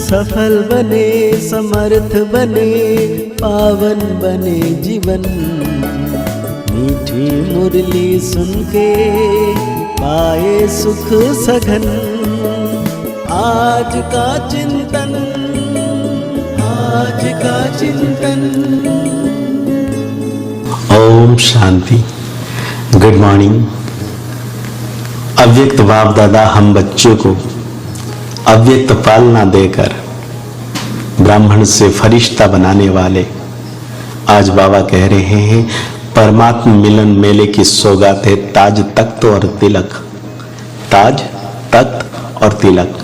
सफल बने, समर्थ बने, पावन बने जीवन। मीठी मुरली सुन के पाए सुख सघन। आज का चिंतन, आज का चिंतन। ओम शांति। Good morning. अव्यक्त बाप दादा हम बच्चों को अव्यक्त पालना देकर ब्राह्मण से फरिश्ता बनाने वाले आज बाबा कह रहे हैं परमात्मा मिलन मेले की सौगात है ताज तख्त और तिलक। ताज तख्त और तिलक।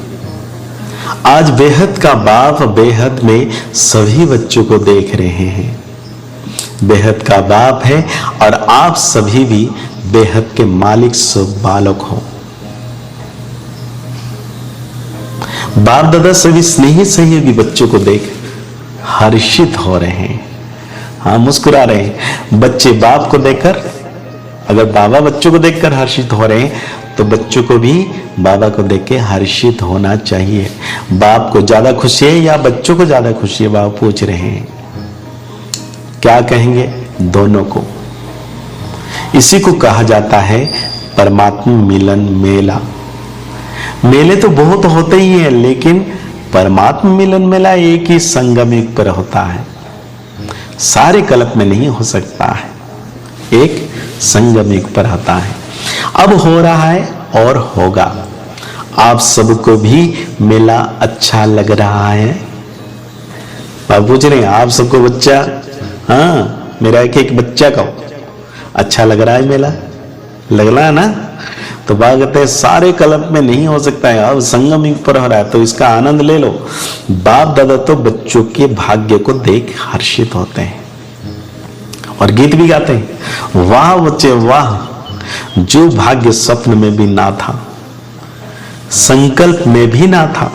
आज बेहद का बाप बेहद में सभी बच्चों को देख रहे हैं। बेहद का बाप है और आप सभी भी बेहद के मालिक सब बालक हो। बाप दादा सभी स्नेही सहयोगी बच्चों को देख हर्षित हो रहे हैं। हाँ, मुस्कुरा रहे हैं। बच्चे बाप को देखकर, अगर बाबा बच्चों को देखकर हर्षित हो रहे हैं तो बच्चों को भी बाबा को देख के हर्षित होना चाहिए। बाप को ज्यादा खुशी है या बच्चों को ज्यादा खुशी है? बाबा पूछ रहे हैं। क्या कहेंगे? दोनों को। इसी को कहा जाता है परमात्मा मिलन मेला। मेले तो बहुत होते ही हैं, लेकिन परमात्मा मिलन मेला एक ही संगमिक पर होता है। सारे कल्प में नहीं हो सकता है, एक संगमिक पर होता है। अब हो रहा है और होगा। आप सबको भी मेला अच्छा लग रहा है? आप पूछ रहे हैं आप सबको बच्चा? हाँ, मेरा एक बच्चा का अच्छा लग रहा है मेला? लग रहा है ना? तो बात कहते हैं सारे कल्प में नहीं हो सकता है, अब संगम पर हो रहा है तो इसका आनंद ले लो। बाप दादा तो बच्चों के भाग्य को देख हर्षित होते हैं और गीत भी गाते हैं। वाह बच्चे वाह, जो भाग्य स्वप्न में भी ना था, संकल्प में भी ना था,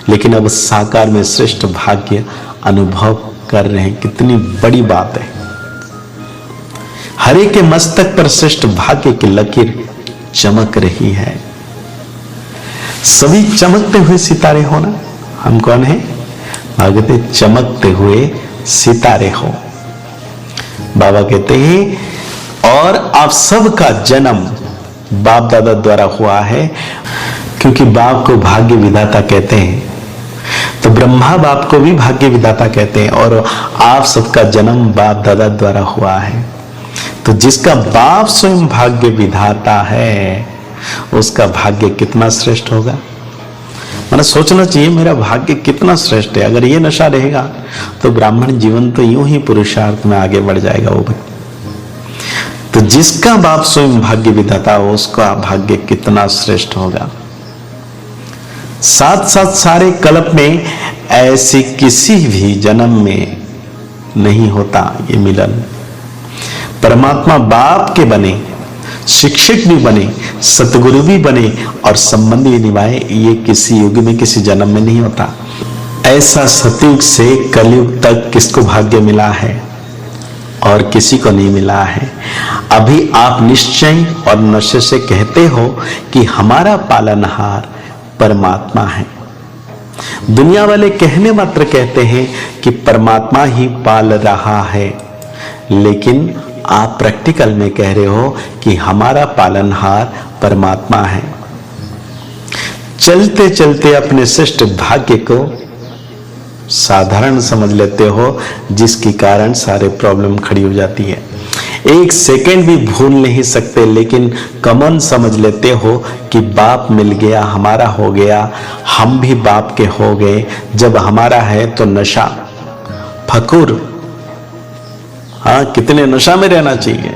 लेकिन अब साकार में श्रेष्ठ भाग्य अनुभव कर रहे हैं। कितनी बड़ी बात है। हरे के मस्तक पर श्रेष्ठ भाग्य की लकीर चमक रही है। सभी चमकते हुए सितारे हो ना। हम कौन है? भागते चमकते हुए सितारे हो। बाबा कहते हैं और आप सबका जन्म बाप दादा द्वारा हुआ है, क्योंकि बाप को भाग्य विधाता कहते हैं तो ब्रह्मा बाप को भी भाग्य विधाता कहते हैं, और आप सबका जन्म बाप दादा द्वारा हुआ है। तो जिसका बाप स्वयं भाग्य विधाता है उसका भाग्य कितना श्रेष्ठ होगा। मैंने सोचना चाहिए मेरा भाग्य कितना श्रेष्ठ है। अगर ये नशा रहेगा तो ब्राह्मण जीवन तो यूं ही पुरुषार्थ में आगे बढ़ जाएगा वो भी। तो जिसका बाप स्वयं भाग्य विधाता हो उसका भाग्य कितना श्रेष्ठ होगा। साथ साथ सारे कल्प में ऐसे किसी भी जन्म में नहीं होता ये मिलन। परमात्मा बाप के बने, शिक्षक भी बने, सतगुरु भी बने और संबंध भी निभाए, ये किसी युग में किसी जन्म में नहीं होता। ऐसा सतयुग से कलयुग तक किसको भाग्य मिला है और किसी को नहीं मिला है। अभी आप निश्चय और नशे से कहते हो कि हमारा पालनहार परमात्मा है। दुनिया वाले कहने मात्र कहते हैं कि परमात्मा ही पाल रहा है, लेकिन आप प्रैक्टिकल में कह रहे हो कि हमारा पालनहार परमात्मा है। चलते चलते अपने श्रेष्ठ भाग्य को साधारण समझ लेते हो, जिसके कारण सारे प्रॉब्लम खड़ी हो जाती है। एक सेकंड भी भूल नहीं सकते, लेकिन कमन समझ लेते हो कि बाप मिल गया, हमारा हो गया, हम भी बाप के हो गए। जब हमारा है तो नशा, फकुर, हाँ कितने नशा में रहना चाहिए,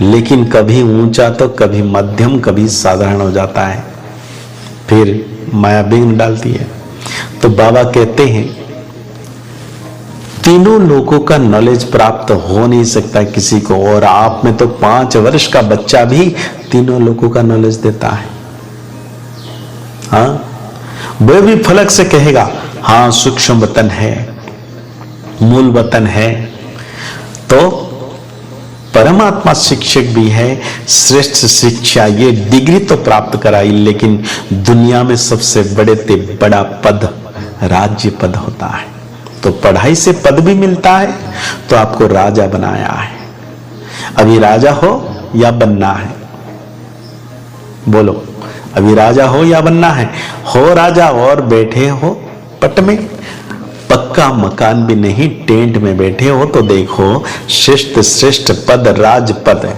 लेकिन कभी ऊंचा तो कभी मध्यम कभी साधारण हो जाता है, फिर माया विघ्न डालती है। तो बाबा कहते हैं तीनों लोगों का नॉलेज प्राप्त हो नहीं सकता किसी को, और आप में तो 5 वर्ष का बच्चा भी तीनों लोगों का नॉलेज देता है। हाँ, वह भी फलक से कहेगा हाँ सूक्ष्म वतन है, मूल वतन है। तो परमात्मा शिक्षक भी है, श्रेष्ठ शिक्षा, ये डिग्री तो प्राप्त कराई, लेकिन दुनिया में सबसे बड़े ते बड़ा पद राज्य पद होता है। तो पढ़ाई से पद भी मिलता है, तो आपको राजा बनाया है। अभी राजा हो या बनना है? बोलो, अभी राजा हो या बनना है? हो राजा और बैठे हो पट में, पक्का मकान भी नहीं, टेंट में बैठे हो तो देखो श्रेष्ठ श्रेष्ठ पद राजपद है।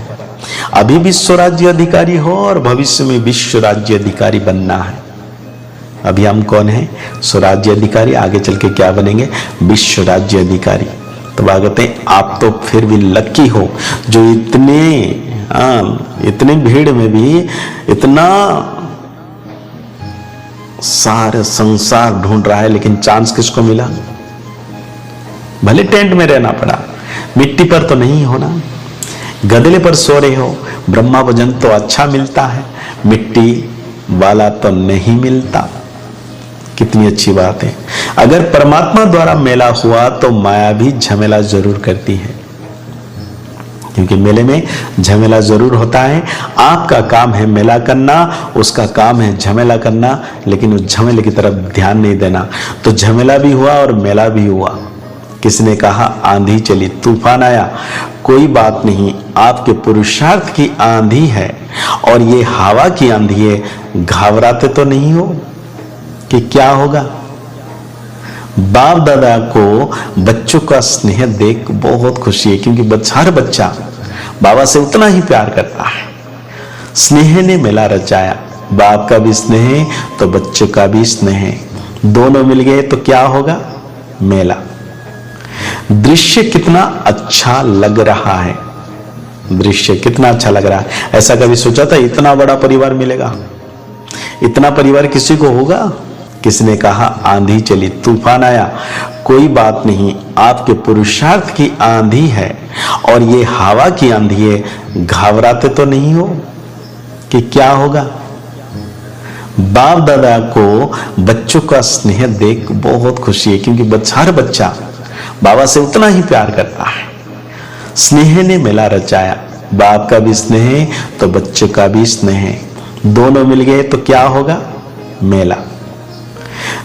अभी विश्व राज्य अधिकारी हो और भविष्य में विश्व राज्य अधिकारी बनना है। अभी हम कौन है? स्वराज्य अधिकारी, आगे चल के क्या बनेंगे? विश्व राज्य अधिकारी। तो बात है, आप तो फिर भी लकी हो जो इतने भीड़ में भी इतना सारे संसार ढूंढ रहा है, लेकिन चांस किसको मिला? भले टेंट में रहना पड़ा, मिट्टी पर तो नहीं होना, गदले पर सो रहे हो, ब्रह्मा भोजन तो अच्छा मिलता है, मिट्टी वाला तो नहीं मिलता। कितनी अच्छी बात है। अगर परमात्मा द्वारा मेला हुआ तो माया भी झमेला जरूर करती है, क्योंकि मेले में झमेला जरूर होता है। आपका काम है मेला करना, उसका काम है झमेला करना, लेकिन उस झमेले की तरफ ध्यान नहीं देना। तो झमेला भी हुआ और मेला भी हुआ। किसने कहा आंधी चली तूफान आया? कोई बात नहीं, आपके पुरुषार्थ की आंधी है और ये हवा की आंधी है। घबराते तो नहीं हो कि क्या होगा? बाप दादा को बच्चों का स्नेह देख बहुत खुशी है, क्योंकि हर बच्चा बाबा से उतना ही प्यार करता है। स्नेह ने मेला रचाया, बाप का भी स्नेह तो बच्चे का भी स्नेह, दोनों मिल गए तो क्या होगा? मेला। दृश्य कितना अच्छा लग रहा है, दृश्य कितना अच्छा लग रहा है। ऐसा कभी सोचा था इतना बड़ा परिवार मिलेगा? इतना परिवार किसी को होगा? किसने कहा आंधी चली तूफान आया? कोई बात नहीं, आपके पुरुषार्थ की आंधी है और ये हवा की आंधी है। घबराते तो नहीं हो कि क्या होगा? बाप दादा को बच्चों का स्नेह देख बहुत खुशी है, क्योंकि हर बच्चा बाबा से उतना ही प्यार करता है। स्नेह ने मेला रचाया, बाप का भी स्नेह तो बच्चे का भी स्नेह, दोनों मिल गए तो क्या होगा? मेला।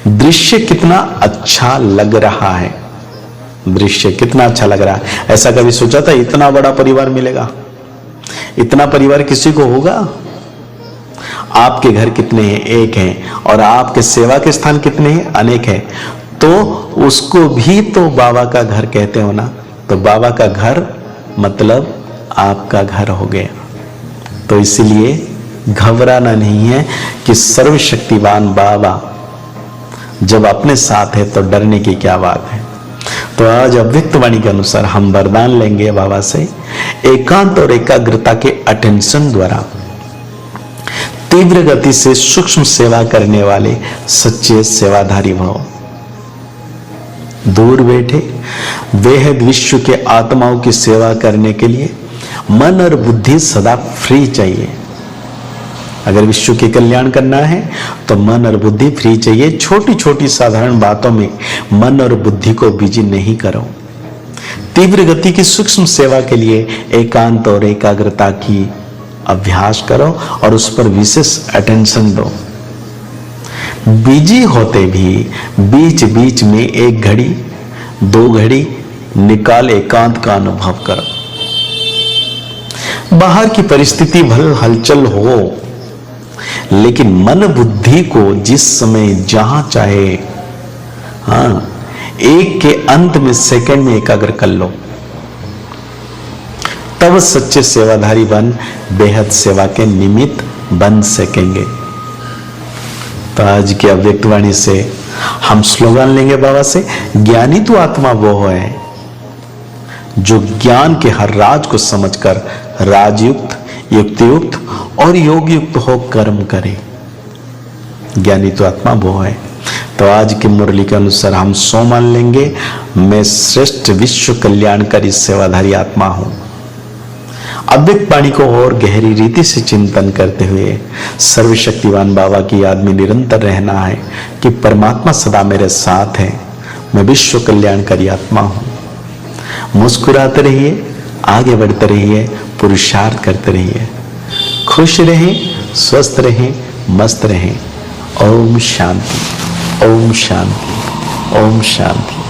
दृश्य कितना अच्छा लग रहा है, दृश्य कितना अच्छा लग रहा है। ऐसा कभी सोचा था इतना बड़ा परिवार मिलेगा? इतना परिवार किसी को होगा? आपके घर कितने हैं? एक हैं, और आपके सेवा के स्थान कितने हैं? अनेक हैं। तो उसको भी तो बाबा का घर कहते हो ना। तो बाबा का घर मतलब आपका घर हो गया। तो इसलिए घबराना नहीं है कि सर्वशक्तिवान बाबा जब अपने साथ है तो डरने की क्या बात है। तो आज अव्यक्त वाणी के अनुसार हम वरदान लेंगे बाबा से, एकांत और एकाग्रता के अटेंशन द्वारा तीव्र गति से सूक्ष्म सेवा करने वाले सच्चे सेवाधारी भव। दूर बैठे बेहद विश्व के आत्माओं की सेवा करने के लिए मन और बुद्धि सदा फ्री चाहिए। अगर विश्व के कल्याण करना है तो मन और बुद्धि फ्री चाहिए। छोटी छोटी साधारण बातों में मन और बुद्धि को बिजी नहीं करो। तीव्र गति की सूक्ष्म सेवा के लिए एकांत और एकाग्रता की अभ्यास करो और उस पर विशेष अटेंशन दो। बिजी होते भी बीच बीच में एक घड़ी 2 घड़ी निकाल एकांत का अनुभव करो। बाहर की परिस्थिति भले हलचल हो, लेकिन मन बुद्धि को जिस समय जहां चाहे एक के अंत में सेकंड में एकाग्र कर लो, तब सच्चे सेवाधारी बन बेहद सेवा के निमित्त बन सकेंगे। तो आज की अव्यक्त वाणी से हम स्लोगन लेंगे बाबा से, ज्ञानी तो आत्मा वो है जो ज्ञान के हर राज को समझकर राजयुक्त, युक्तियुक्त और योग युक्त हो कर्म करे। ज्ञानी तो आत्मा वो है। तो आज की मुरली के अनुसार हम सो मान लेंगे, मैं श्रेष्ठ विश्व कल्याणकारी सेवाधारी आत्मा हूं। अव्यक्त वाणी को और गहरी रीति से चिंतन करते हुए सर्वशक्तिवान बाबा की याद में निरंतर रहना है कि परमात्मा सदा मेरे साथ है, मैं विश्व कल्याणकारी आत्मा हूं। मुस्कुराते रहिए, आगे बढ़ते रहिए, पुरुषार्थ करते रहिए, खुश रहें, स्वस्थ रहें, मस्त रहें। ओम शांति, ओम शांति। ओम शांति।